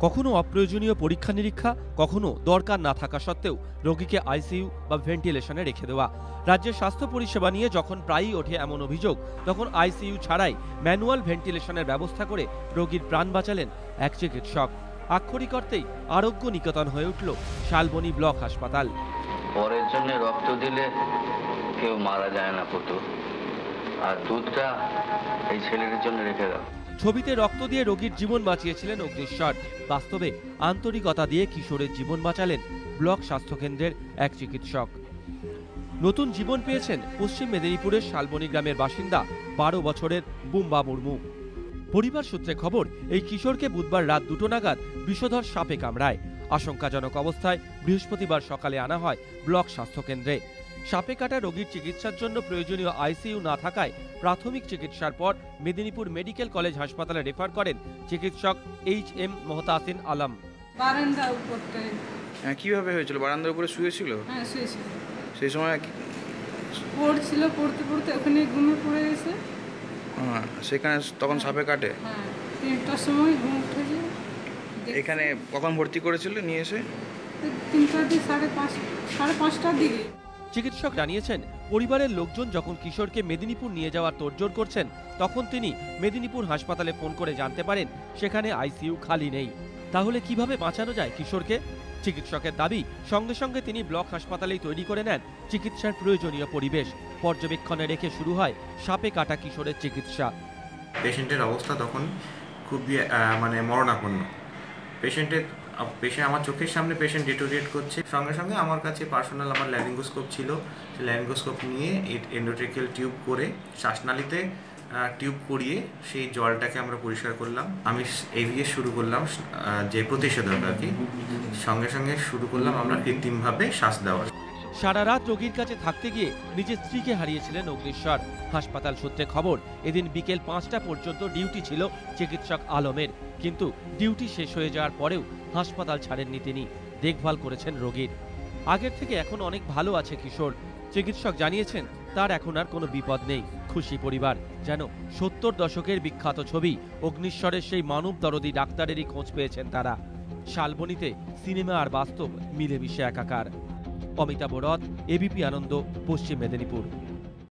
কখনো অপ্রয়োজনীয় পরীক্ষা নিরীক্ষা, কখনো দরকার না থাকা সত্ত্বেও রোগীকে আইসিইউ বা ভেন্টিলেশনে রেখে দেওয়া। রাজ্যের স্বাস্থ্য পরিষেবা নিয়ে যখন প্রায়ই ওঠে এমন অভিযোগ, তখন আইসিইউ ছাড়াই ম্যানুয়াল ভেন্টিলেশনের ব্যবস্থা করে রোগীর প্রাণ বাঁচালেন এক চিকিৎসক। আক্ষরিক অর্থেই আরোগ্য নিকেতন হয়ে উঠল শালবনী ব্লক হাসপাতাল। পরের জন্য রক্ত দিলে কেউ মারা যায় না পুতু, আর দুধটা এই ছেলের জন্য রেখে দাও। ছবিতে রক্ত দিয়ে রোগীর জীবন বাঁচিয়েছিলেন অগ্নিশ্বর, বাস্তবে আন্তরিকতা দিয়ে কিশোরের জীবন বাঁচালেন ব্লক স্বাস্থ্যকেন্দ্রের এক চিকিৎসক। নতুন জীবন পেয়েছেন পশ্চিম মেদিনীপুরের শালবনী গ্রামের বাসিন্দা 12 বছরের বুম্বা মুর্মু। পরিবার সূত্রে খবর, এই কিশোরকে বুধবার রাত 2টো নাগাদ বিষধর সাপে কামড়ায়। আশঙ্কাজনক অবস্থায় বৃহস্পতিবার সকালে আনা হয় ব্লক স্বাস্থ্যকেন্দ্রে। সাপে কাটা রোগীর চিকিৎসার জন্য প্রয়োজনীয় আইসিইউ না থাকায় প্রাথমিক চিকিৎসার পর মেদিনীপুর মেডিকেল কলেজ হাসপাতালে রেফার করেন চিকিৎসক HM মোহতাসিন আলম। বারান্দার উপরটায়। কিভাবে হয়েছিল? বারান্দার উপরে শুয়েছিল? হ্যাঁ, শুয়েছিল। সেই সময় পড়ছিল, পড়তে পড়তে ওখানে ঘুমিয়ে পড়ে গেছে। সেখানে তখন সাপে কাটে? হ্যাঁ, 3টার সময় ঘুম উঠেছে। এখানে কখন ভর্তি করেছিল নিয়ে এসে? 3টার দিকে, 5:30টার দিকে। চিকিৎসক জানিয়েছেন, পরিবারের লোকজন যখন কিশোরকে মেদিনীপুর নিয়ে যাওয়ার তোড়জোড় করছেন, তখন তিনি মেদিনীপুর হাসপাতালে ফোন করে জানতে পারেন সেখানে আইসিইউ খালি নেই। তাহলে কিভাবে বাঁচানো যায় কিশোরকে? চিকিৎসকের দাবি, সঙ্গে সঙ্গে তিনি ব্লক হাসপাতালেই তৈরি করে নেন চিকিৎসার প্রয়োজনীয় পরিবেশ। পর্যবেক্ষণে রেখে শুরু হয় সাপে কাটা কিশোরের চিকিৎসা। পেশেন্টের অবস্থা তখন খুবই মরণাপন্ন। পেশেন্ট আমার চোখের সামনে পেশেন্ট ডিটোরিয়েট করছে। সঙ্গে সঙ্গে আমার কাছে পার্সোনাল আমার ল্যারিঙ্গোস্কোপ ছিল। সেই ল্যারিঙ্গোস্কোপ নিয়ে এন্ডোট্রেকিয়াল টিউব করে শ্বাসনালীতে টিউব করিয়ে সেই জলটাকে আমরা পরিষ্কার করলাম। আমি এভিএস শুরু করলাম, যে প্রতিষেধক আর কি, সঙ্গে সঙ্গে শুরু করলাম আমরা কৃত্রিমভাবে শ্বাস দেওয়া। সারা রাত রোগীর কাছে থাকতে গিয়ে নিজের স্ত্রীকে হারিয়েছিলেন অগ্নিশ্বর। হাসপাতাল সূত্রে খবর, এদিন বিকেল 5টা পর্যন্ত ডিউটি ছিল চিকিৎসক আলমের, কিন্তু ডিউটি শেষ হয়ে যাওয়ার পরেও হাসপাতাল ছাড়েননি তিনি। দেখভাল করেছেন রোগীর। আগের থেকে এখন অনেক ভালো আছে কিশোর। চিকিৎসক জানিয়েছেন তার এখন আর কোনো বিপদ নেই। খুশি পরিবার, যেন 70 দশকের বিখ্যাত ছবি অগ্নিশ্বরের সেই মানব দরদী ডাক্তারেরই খোঁজ পেয়েছেন তারা। শালবনীতে সিনেমা আর বাস্তব মিলেমিশে একাকার। অমিতাভ রথ, ABP আনন্দ, পশ্চিম মেদিনীপুর।